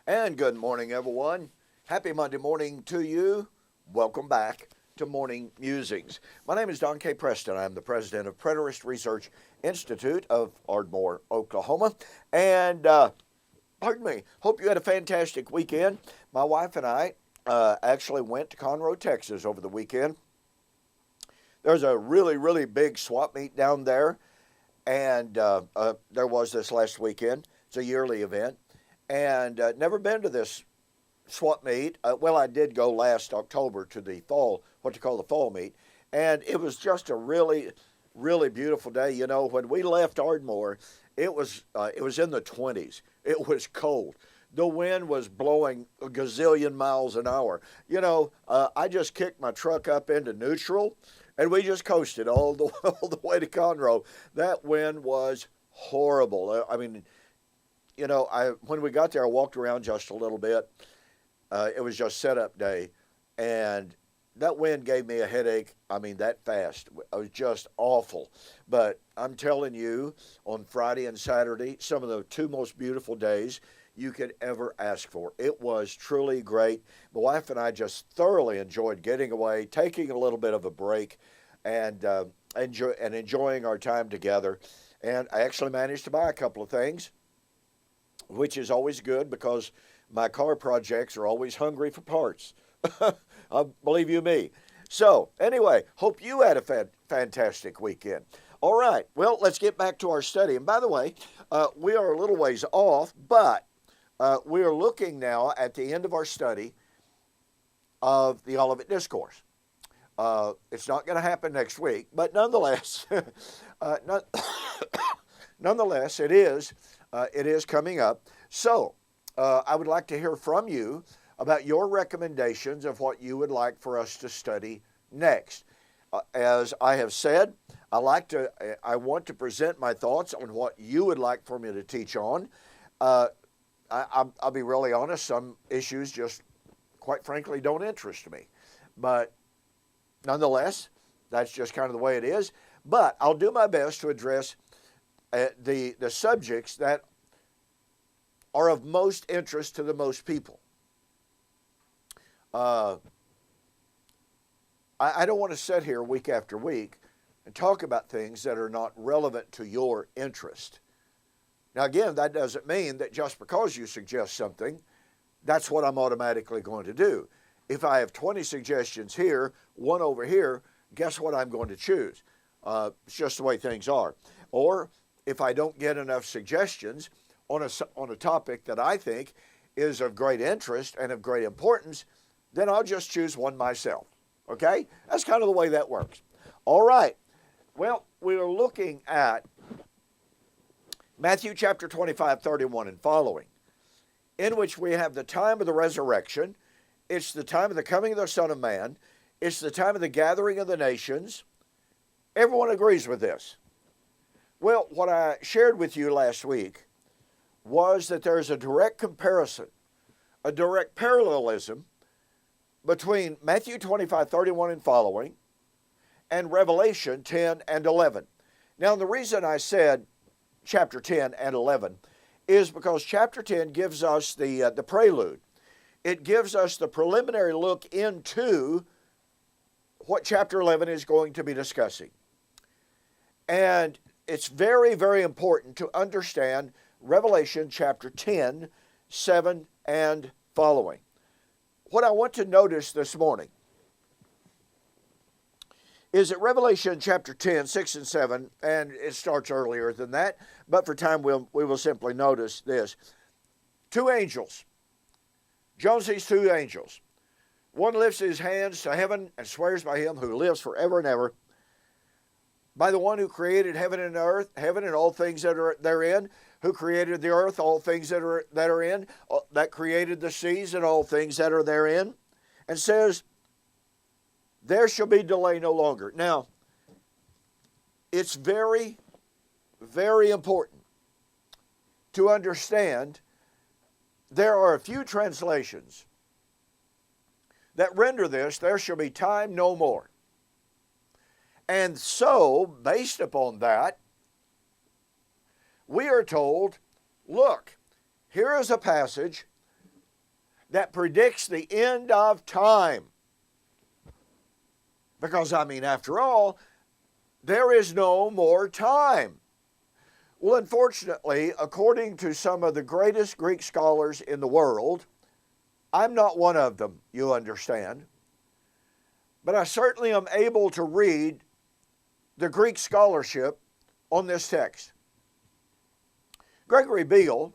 And good morning, everyone. Happy Monday morning to you. Welcome back to Morning Musings. My name is Don K. Preston. I'm the president of Preterist Research Institute of Ardmore, Oklahoma. And, hope you had a fantastic weekend. My wife and I actually went to Conroe, Texas over the weekend. There's a really big swap meet down there. And there was this last weekend. It's a yearly event. And never been to this swap meet. Well, I did go last October to the fall, what you call the fall meet. And it was just a really beautiful day. You know, when we left Ardmore, it was in the 20s. It was cold. The wind was blowing a gazillion miles an hour. You know, I just kicked my truck up into neutral, and we just coasted all the way to Conroe. That wind was horrible. I mean, you know, when we got there, I walked around just a little bit. It was just setup day, and that wind gave me a headache. I mean, that fast. It was just awful. But I'm telling you, on Friday and Saturday, some of the two most beautiful days you could ever ask for. It was truly great. My wife and I just thoroughly enjoyed getting away, taking a little bit of a break, and enjoying our time together. And I actually managed to buy a couple of things, which is always good because my car projects are always hungry for parts. Believe you me. So, anyway, hope you had a fantastic weekend. All right, well, let's get back to our study. And by the way, we are a little ways off, but we are looking now at the end of our study of the Olivet Discourse. It's not going to happen next week, but nonetheless, nonetheless, it is coming up. So I would like to hear from you about your recommendations of what you would like for us to study next. As I have said, I want to present my thoughts on what you would like for me to teach on. I'll be really honest, some issues just, quite frankly, don't interest me. But nonetheless, that's just kind of the way it is. But I'll do my best to address the subjects that are of most interest to the most people. I don't want to sit here week after week and talk about things that are not relevant to your interest. Now, again, that doesn't mean that just because you suggest something, that's what I'm automatically going to do. If I have 20 suggestions here, one over here, guess what I'm going to choose? It's just the way things are. Or if I don't get enough suggestions on a topic that I think is of great interest and of great importance, then I'll just choose one myself. Okay? That's kind of the way that works. All right. Well, we are looking at Matthew chapter 25, 31 and following, in which we have the time of the resurrection. It's the time of the coming of the Son of Man. It's the time of the gathering of the nations. Everyone agrees with this. Well, what I shared with you last week was that there's a direct comparison, a direct parallelism between Matthew 25, 31 and following and Revelation 10 and 11. Now, the reason I said chapter 10 and 11 is because chapter 10 gives us the prelude. It gives us the preliminary look into what chapter 11 is going to be discussing. And it's very important to understand Revelation chapter 10, 7 and following. What I want to notice this morning is that Revelation chapter 10, 6 and 7, and it starts earlier than that, but for time we will simply notice this. Two angels. John sees two angels. One lifts his hands to heaven and swears by him who lives forever and ever, by the one who created heaven and earth, heaven and all things that are therein, who created the earth, all things that are in, that created the seas and all things that are therein, and says, there shall be delay no longer. Now, it's very important to understand there are a few translations that render this, there shall be time no more. And so, based upon that, we are told, look, here is a passage that predicts the end of time. Because, after all, there is no more time. Well, unfortunately, according to some of the greatest Greek scholars in the world, I'm not one of them, you understand, but I certainly am able to read the Greek scholarship on this text. Gregory Beale,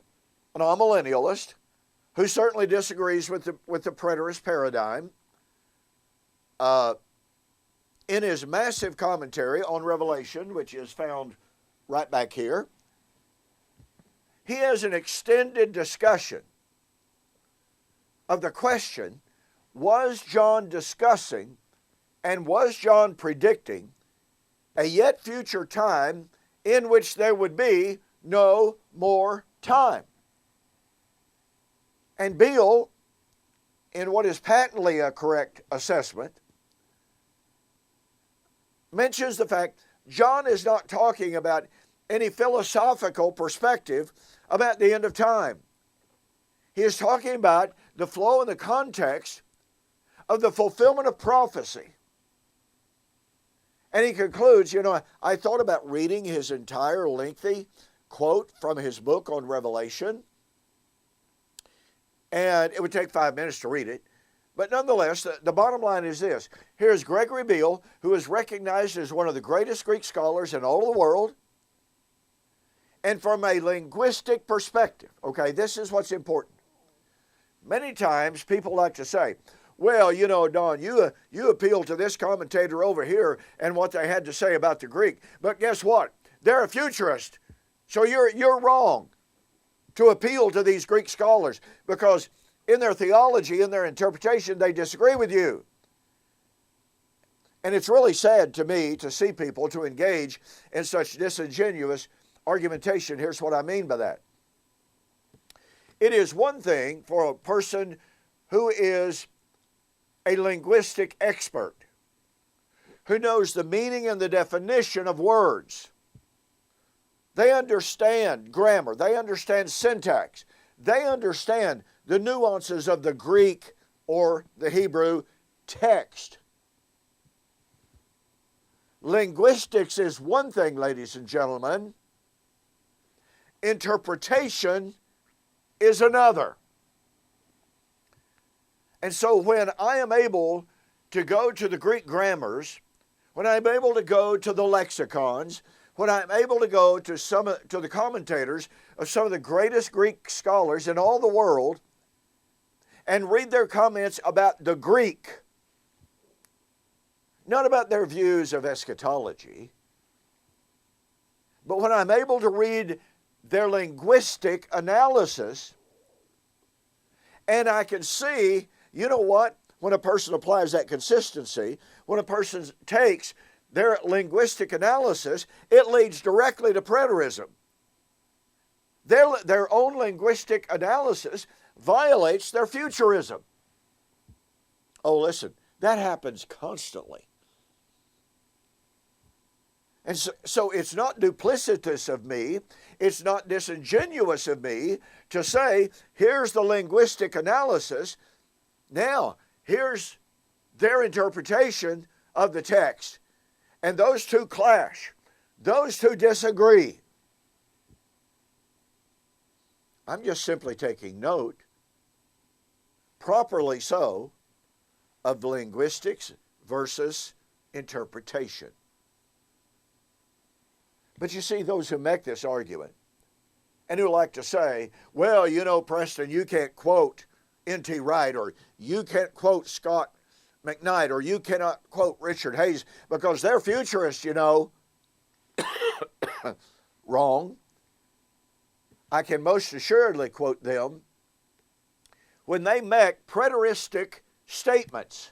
an amillennialist, who certainly disagrees with the preterist paradigm, in his massive commentary on Revelation, which is found right back here, he has an extended discussion of the question, was John discussing and was John predicting a yet future time in which there would be no more time? And Beale, in what is patently a correct assessment, mentions the fact John is not talking about any philosophical perspective about the end of time. He is talking about the flow and the context of the fulfillment of prophecy. And he concludes, I thought about reading his entire lengthy quote from his book on Revelation, and it would take 5 minutes to read it. But nonetheless, the bottom line is this. Here's Gregory Beale, who is recognized as one of the greatest Greek scholars in all of the world. And from a linguistic perspective, okay, this is what's important. Many times people like to say, well, Don, you appeal to this commentator over here and what they had to say about the Greek. But guess what? They're a futurist. So you're wrong to appeal to these Greek scholars because in their theology, in their interpretation, they disagree with you. And it's really sad to me to see people to engage in such disingenuous argumentation. Here's what I mean by that. It is one thing for a person who is a linguistic expert, who knows the meaning and the definition of words. They understand grammar. They understand syntax. They understand the nuances of the Greek or the Hebrew text. Linguistics is one thing, ladies and gentlemen. Interpretation is another. And so when I am able to go to the Greek grammars, when I'm able to go to the lexicons, when I'm able to go to the commentators of some of the greatest Greek scholars in all the world and read their comments about the Greek, not about their views of eschatology, but when I'm able to read their linguistic analysis, and I can see, when a person applies that consistency, when a person takes their linguistic analysis, it leads directly to preterism. Their own linguistic analysis violates their futurism. Oh, listen, that happens constantly. And so it's not duplicitous of me, it's not disingenuous of me to say, here's the linguistic analysis, now here's their interpretation of the text. And those two clash. Those two disagree. I'm just simply taking note, properly so, of linguistics versus interpretation. But you see, those who make this argument and who like to say, well, Preston, you can't quote N.T. Wright, or you can't quote Scott McKnight, or you cannot quote Richard Hayes because they're futurists, Wrong. I can most assuredly quote them when they make preteristic statements.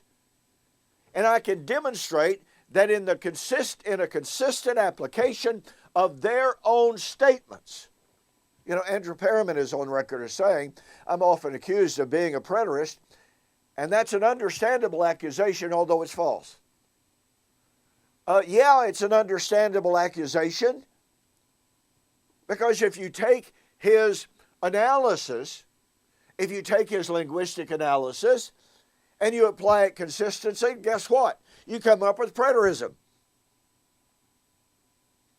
And I can demonstrate that in a consistent application of their own statements. Andrew Perriman is on record as saying, I'm often accused of being a preterist, and that's an understandable accusation, although it's false. It's an understandable accusation, because if you take his analysis if you take his linguistic analysis and you apply it consistency, guess what? You come up with preterism.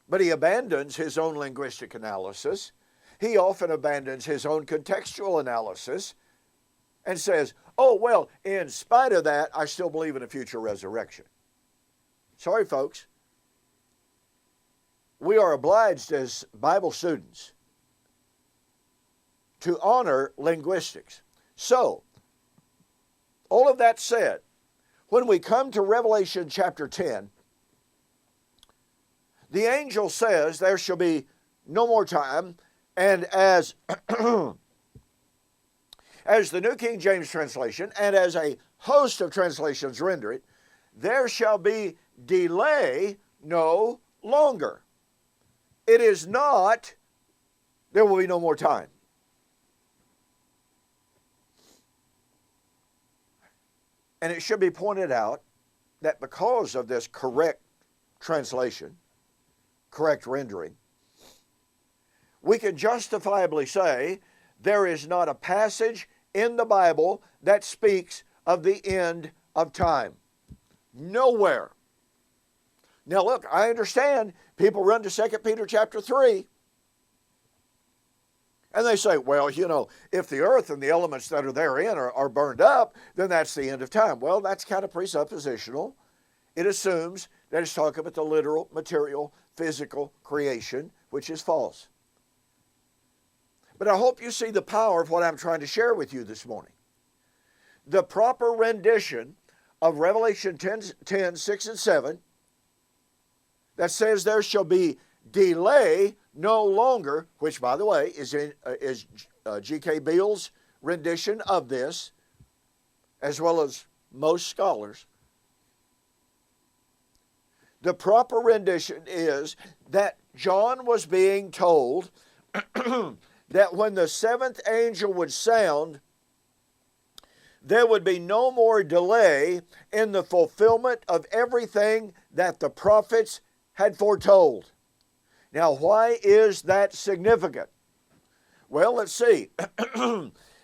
But he abandons his own linguistic analysis. He often abandons his own contextual analysis and says, oh, well, in spite of that, I still believe in a future resurrection. Sorry, folks. We are obliged as Bible students to honor linguistics. So, all of that said, when we come to Revelation chapter 10, the angel says there shall be no more time, and as the New King James translation and as a host of translations render it, there shall be delay no longer. It is not, there will be no more time. And it should be pointed out that because of this correct translation, correct rendering, we can justifiably say there is not a passage in the Bible that speaks of the end of time. Nowhere. Now look, I understand people run to 2 Peter chapter 3 and they say, well, you know, if the earth and the elements that are therein are burned up, then that's the end of time. Well, that's kind of presuppositional. It assumes that it's talking about the literal, material, physical creation, which is false. But I hope you see the power of what I'm trying to share with you this morning. The proper rendition of Revelation 10, 6 and 7 that says there shall be delay no longer, which, by the way, is G.K. Beale's rendition of this, as well as most scholars. The proper rendition is that John was being told that when the seventh angel would sound, there would be no more delay in the fulfillment of everything that the prophets had foretold. Now, why is that significant? Well, let's see.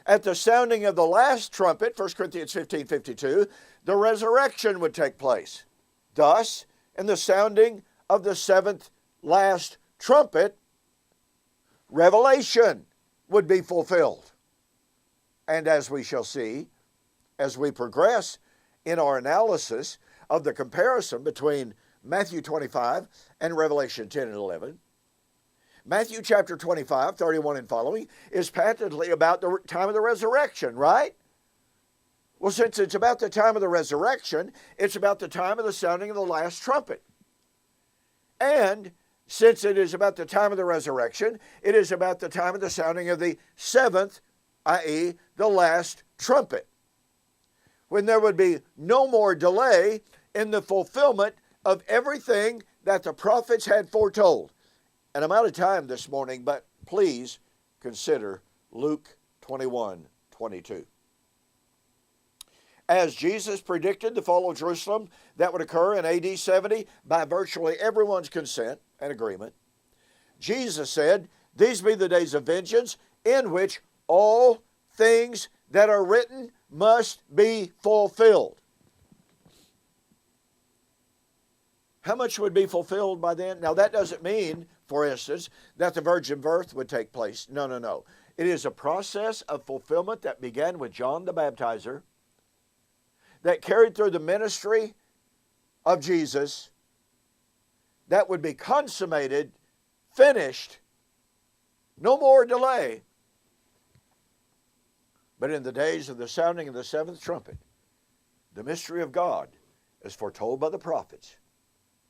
At the sounding of the last trumpet, 1 Corinthians 15:52, the resurrection would take place. Thus, in the sounding of the seventh last trumpet, Revelation would be fulfilled. And as we shall see, as we progress in our analysis of the comparison between Matthew 25 and Revelation 10 and 11, Matthew chapter 25, 31 and following, is patently about the time of the resurrection, right? Well, since it's about the time of the resurrection, it's about the time of the sounding of the last trumpet. And since it is about the time of the resurrection, it is about the time of the sounding of the seventh, i.e., the last trumpet, when there would be no more delay in the fulfillment of everything that the prophets had foretold. And I'm out of time this morning, but please consider Luke 21:22. As Jesus predicted the fall of Jerusalem that would occur in AD 70 by virtually everyone's consent and agreement, Jesus said, "These be the days of vengeance in which all things that are written must be fulfilled." How much would be fulfilled by then? Now, that doesn't mean, for instance, that the virgin birth would take place. No. It is a process of fulfillment that began with John the Baptizer, that carried through the ministry of Jesus, that would be consummated, finished, no more delay. But in the days of the sounding of the seventh trumpet, the mystery of God, as foretold by the prophets,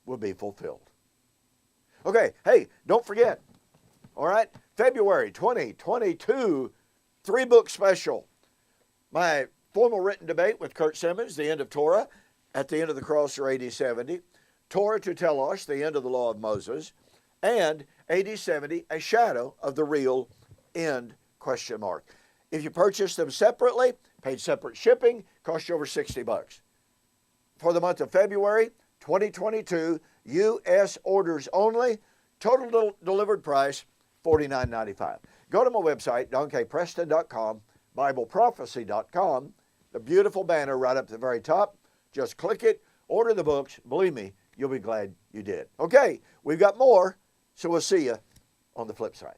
will be fulfilled. Okay, hey, don't forget, all right, February 2022, 3-book special. My formal written debate with Kurt Simmons, The End of Torah, at the End of the Cross, or AD 70, Torah to Telos, The End of the Law of Moses, and AD 70, A Shadow of the Real End, ? If you purchase them separately, paid separate shipping, cost you over $60. For the month of February 2022, U.S. orders only, total delivered price, $49.95. Go to my website, donkpreston.com. BibleProphecy.com, the beautiful banner right up at the very top. Just click it, order the books. Believe me, you'll be glad you did. Okay, we've got more, so we'll see you on the flip side.